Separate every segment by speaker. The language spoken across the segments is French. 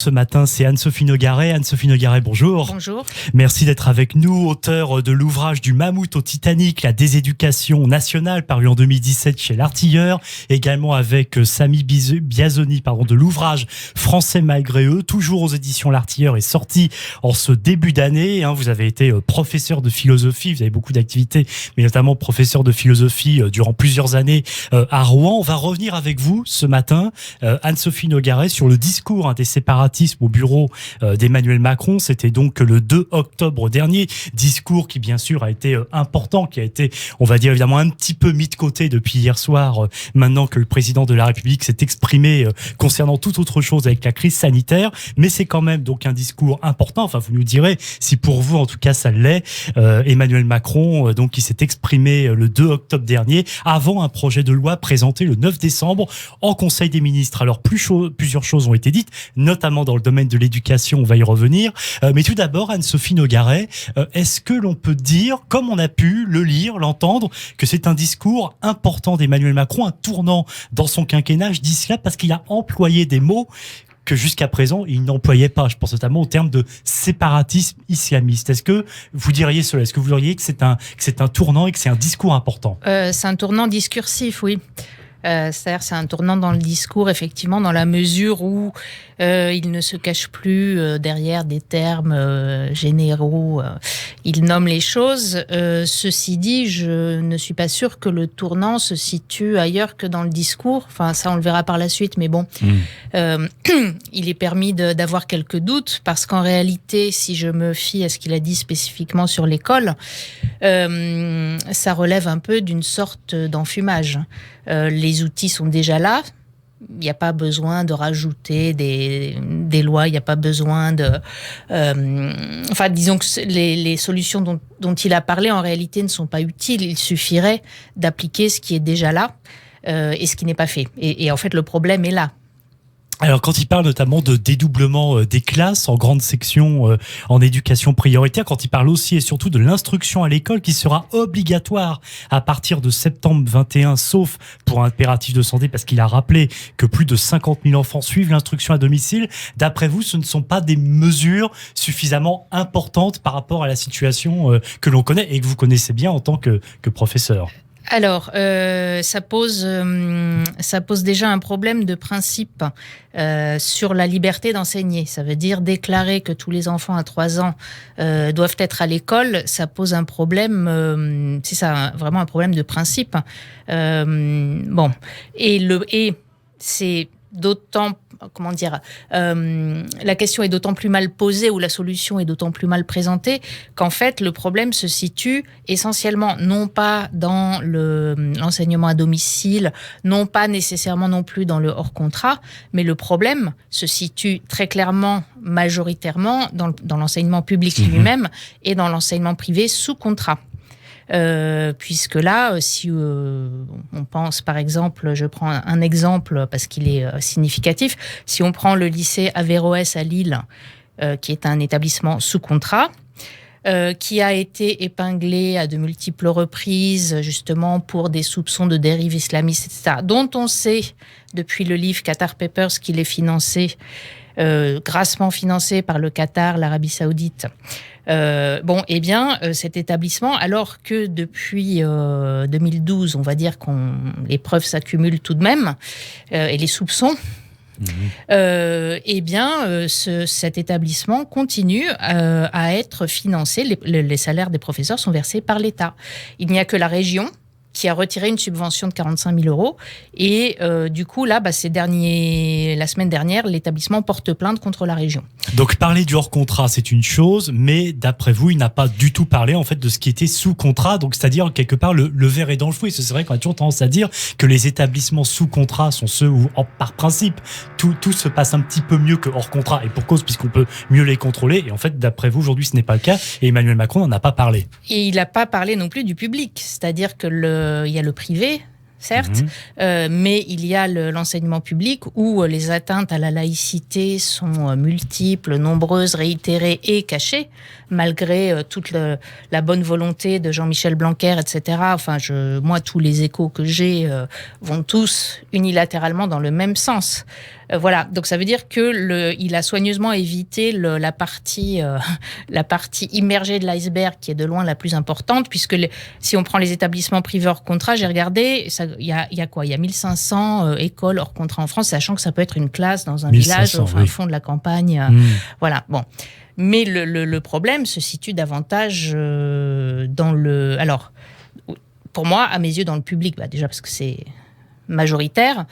Speaker 1: Ce matin, c'est Anne-Sophie Nogaret. Anne-Sophie Nogaret, bonjour.
Speaker 2: Bonjour.
Speaker 1: Merci d'être avec nous, auteur de l'ouvrage Du mammouth au Titanic, la déséducation nationale, paru en 2017 chez l'Artilleur. Également avec Samy Biazoni, de l'ouvrage Français malgré eux, toujours aux éditions l'Artilleur, est sorti en ce début d'année. Vous avez été professeur de philosophie, vous avez beaucoup d'activités, mais notamment professeur de philosophie durant plusieurs années à Rouen. On va revenir avec vous ce matin, Anne-Sophie Nogaret, sur le discours des séparatismes au bureau d'Emmanuel Macron. C'était donc le 2 octobre dernier. Discours qui, bien sûr, a été important, qui a été, on va dire, évidemment, un petit peu mis de côté depuis hier soir, maintenant que le président de la République s'est exprimé concernant toute autre chose avec la crise sanitaire. Mais c'est quand même donc un discours important. Enfin, vous nous direz si pour vous, en tout cas, ça l'est. Emmanuel Macron, donc, qui s'est exprimé le 2 octobre dernier, avant un projet de loi présenté le 9 décembre en Conseil des ministres. Alors, plusieurs choses ont été dites, notamment dans le domaine de l'éducation, on va y revenir. Mais tout d'abord, Anne-Sophie Nogaret, est-ce que l'on peut dire, comme on a pu le lire, l'entendre, que c'est un discours important d'Emmanuel Macron, un tournant dans son quinquennat? Je dis cela parce qu'il a employé des mots que jusqu'à présent, il n'employait pas. Je pense notamment au terme de séparatisme islamiste. Est-ce que vous diriez cela? Est-ce que vous diriez que c'est un tournant et que c'est un discours important?
Speaker 2: C'est un tournant discursif, oui. C'est-à-dire c'est un tournant dans le discours, effectivement, dans la mesure où il ne se cache plus derrière des termes généraux. Il nomme les choses. Ceci dit, je ne suis pas sûre que le tournant se situe ailleurs que dans le discours. Enfin, ça, on le verra par la suite, mais bon. Il est permis d'avoir quelques doutes, parce qu'en réalité, si je me fie à ce qu'il a dit spécifiquement sur l'école, ça relève un peu d'une sorte d'enfumage. Les outils sont déjà là. Il n'y a pas besoin de rajouter des lois, il n'y a pas besoin de... disons que les solutions dont il a parlé, en réalité, ne sont pas utiles. Il suffirait d'appliquer ce qui est déjà là et ce qui n'est pas fait. Et en fait, le problème est là.
Speaker 1: Alors, quand il parle notamment de dédoublement des classes en grande section en éducation prioritaire, quand il parle aussi et surtout de l'instruction à l'école qui sera obligatoire à partir de septembre 21, sauf pour un impératif de santé, parce qu'il a rappelé que plus de 50 000 enfants suivent l'instruction à domicile. D'après vous, ce ne sont pas des mesures suffisamment importantes par rapport à la situation que l'on connaît et que vous connaissez bien en tant que professeur?
Speaker 2: Alors, ça pose déjà un problème de principe sur la liberté d'enseigner. Ça veut dire déclarer que tous les enfants à 3 ans doivent être à l'école. Ça pose un problème, c'est ça, vraiment un problème de principe. Et c'est d'autant, la question est d'autant plus mal posée, ou la solution est d'autant plus mal présentée, qu'en fait le problème se situe essentiellement non pas dans l'enseignement à domicile, non pas nécessairement non plus dans le hors contrat, mais le problème se situe très clairement, majoritairement dans l'enseignement public lui-même et dans l'enseignement privé sous contrat. Puisque là, si on pense par exemple, je prends un exemple parce qu'il est significatif, si on prend le lycée Averroès à Lille, qui est un établissement sous contrat, qui a été épinglé à de multiples reprises justement pour des soupçons de dérive islamiste, etc., dont on sait depuis le livre Qatar Papers qu'il est financé, grassement financé par le Qatar, l'Arabie Saoudite. Cet établissement, alors que depuis 2012, on va dire que les preuves s'accumulent tout de même, et les soupçons, cet établissement continue à être financé. Les salaires des professeurs sont versés par l'État. Il n'y a que la région qui a retiré une subvention de 45 000 €. Et du coup, là, la semaine dernière, l'établissement porte plainte contre la région.
Speaker 1: Donc, parler du hors-contrat, c'est une chose, mais d'après vous, il n'a pas du tout parlé en fait de ce qui était sous contrat. Donc, c'est-à-dire, quelque part, le verre est dans le fouet. C'est vrai qu'on a toujours tendance à dire que les établissements sous contrat sont ceux où, par principe, tout se passe un petit peu mieux que hors contrat. Et pour cause, puisqu'on peut mieux les contrôler. Et en fait, d'après vous, aujourd'hui, ce n'est pas le cas. Et Emmanuel Macron n'en a pas parlé.
Speaker 2: Et il n'a pas parlé non plus du public. C'est-à-dire que il y a le privé, certes, mais il y a l'enseignement public où les atteintes à la laïcité sont multiples, nombreuses, réitérées et cachées, malgré toute la bonne volonté de Jean-Michel Blanquer, etc. Enfin, moi, tous les échos que j'ai vont tous unilatéralement dans le même sens. Voilà, donc ça veut dire que il a soigneusement évité la partie immergée de l'iceberg qui est de loin la plus importante, puisque si on prend les établissements privés hors contrat, j'ai regardé, il y a quoi ? Il y a 1500 écoles hors contrat en France, sachant que ça peut être une classe dans un village au fin fond de la campagne. Voilà, bon. Mais le problème se situe davantage alors, pour moi, à mes yeux, dans le public, déjà parce que c'est majoritaire,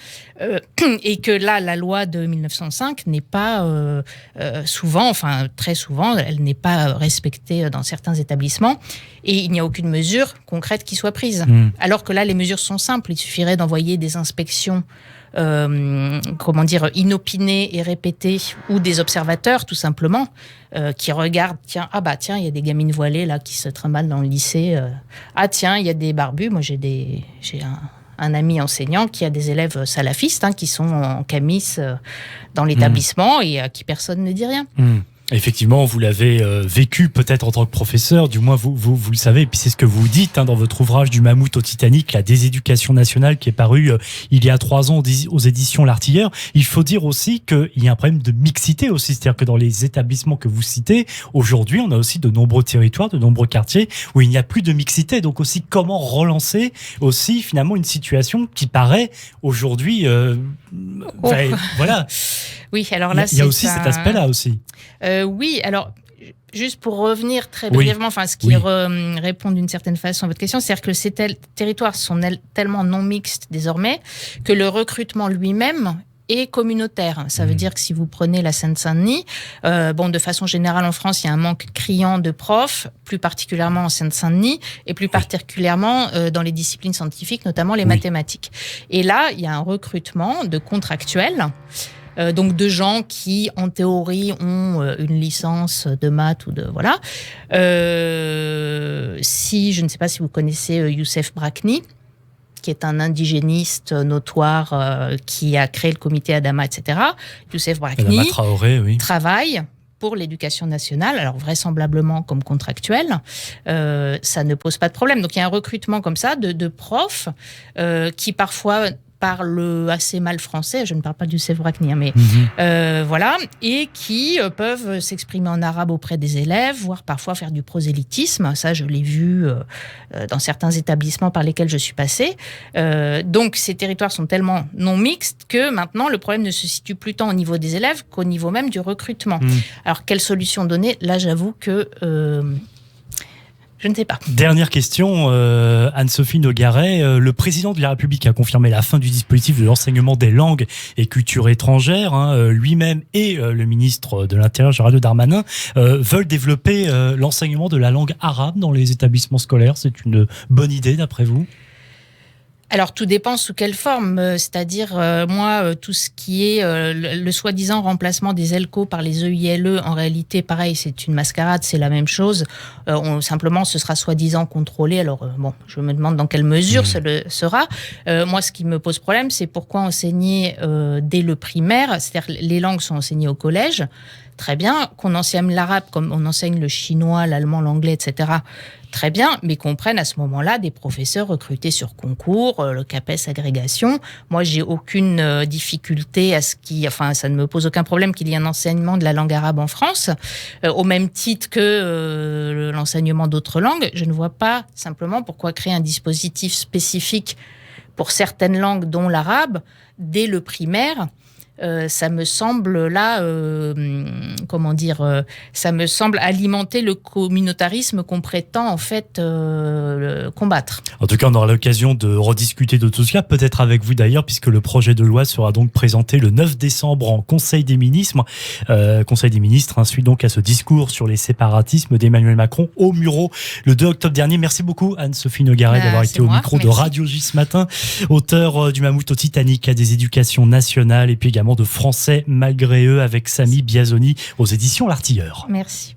Speaker 2: et que là, la loi de 1905 n'est pas souvent, enfin très souvent, elle n'est pas respectée dans certains établissements, et il n'y a aucune mesure concrète qui soit prise. Alors que là, les mesures sont simples, il suffirait d'envoyer des inspections inopinées et répétées, ou des observateurs, tout simplement, qui regardent, tiens, il y a des gamines voilées là qui se trimballent dans le lycée, tiens, il y a des barbus, moi j'ai un ami enseignant qui a des élèves salafistes qui sont en camis dans l'établissement et à qui personne ne dit rien.
Speaker 1: Effectivement, vous l'avez vécu peut-être en tant que professeur, du moins vous le savez, et puis c'est ce que vous dites dans votre ouvrage du mammouth au Titanic, la déséducation nationale, qui est paru il y a 3 ans aux éditions L'Artilleur. Il faut dire aussi qu'il y a un problème de mixité aussi, c'est-à-dire que dans les établissements que vous citez, aujourd'hui, on a aussi de nombreux territoires, de nombreux quartiers où il n'y a plus de mixité. Donc aussi, comment relancer aussi finalement une situation qui paraît aujourd'hui... voilà.
Speaker 2: Oui, alors là,
Speaker 1: il y a aussi cet aspect-là aussi.
Speaker 2: Oui, alors juste pour revenir très brièvement, ce qui répond d'une certaine façon à votre question, c'est-à-dire que ces territoires sont tellement non mixtes désormais que le recrutement lui-même est communautaire. Ça veut dire que si vous prenez la Seine-Saint-Denis, de façon générale en France, il y a un manque criant de profs, plus particulièrement en Seine-Saint-Denis, et plus particulièrement dans les disciplines scientifiques, notamment les mathématiques. Et là, il y a un recrutement de contractuels, donc de gens qui, en théorie, ont une licence de maths ou de... Voilà. Je ne sais pas si vous connaissez Youssef Brakni, qui est un indigéniste notoire qui a créé le comité Adama, etc. Youssef Brakni travaille pour l'éducation nationale, alors vraisemblablement comme contractuel, ça ne pose pas de problème. Donc il y a un recrutement comme ça de profs qui parfois parlent assez mal français, je ne parle pas du Youssef Brakni, mais voilà, et qui peuvent s'exprimer en arabe auprès des élèves, voire parfois faire du prosélytisme. Ça, je l'ai vu dans certains établissements par lesquels je suis passée. Donc, ces territoires sont tellement non mixtes que maintenant, le problème ne se situe plus tant au niveau des élèves qu'au niveau même du recrutement. Alors, quelle solution donner ? Là, j'avoue que... je ne sais pas. Dernière question,
Speaker 1: Anne-Sophie Nogaret. Le président de la République a confirmé la fin du dispositif de l'enseignement des langues et cultures étrangères. Lui-même et le ministre de l'Intérieur, Gérald Darmanin, veulent développer l'enseignement de la langue arabe dans les établissements scolaires. C'est une bonne idée d'après vous ?
Speaker 2: Alors, tout dépend sous quelle forme. C'est-à-dire, tout ce qui est le soi-disant remplacement des ELCO par les EILE, en réalité, pareil, c'est une mascarade, c'est la même chose. Simplement, ce sera soi-disant contrôlé. Alors, je me demande dans quelle mesure ce le sera. Moi, ce qui me pose problème, c'est pourquoi enseigner dès le primaire, c'est-à-dire les langues sont enseignées au collège. Très bien, qu'on enseigne l'arabe comme on enseigne le chinois, l'allemand, l'anglais, etc. Très bien, mais qu'on prenne à ce moment-là des professeurs recrutés sur concours, le CAPES agrégation. Moi, j'ai aucune difficulté ça ne me pose aucun problème qu'il y ait un enseignement de la langue arabe en France, au même titre que l'enseignement d'autres langues. Je ne vois pas simplement pourquoi créer un dispositif spécifique pour certaines langues, dont l'arabe, dès le primaire. Ça me semble là, ça me semble alimenter le communautarisme qu'on prétend en fait combattre.
Speaker 1: En tout cas, on aura l'occasion de rediscuter de tout cela, peut-être avec vous d'ailleurs, puisque le projet de loi sera donc présenté le 9 décembre en Conseil des ministres. Conseil des ministres suit donc à ce discours sur les séparatismes d'Emmanuel Macron au Murau le 2 octobre dernier. Merci beaucoup Anne-Sophie Nogaret d'avoir été au micro de Radio J ce matin, auteur du Mammouth au Titanic, à des éducations nationales et puis également de Français malgré eux avec Samy Biazoni aux éditions L'Artilleur.
Speaker 2: Merci.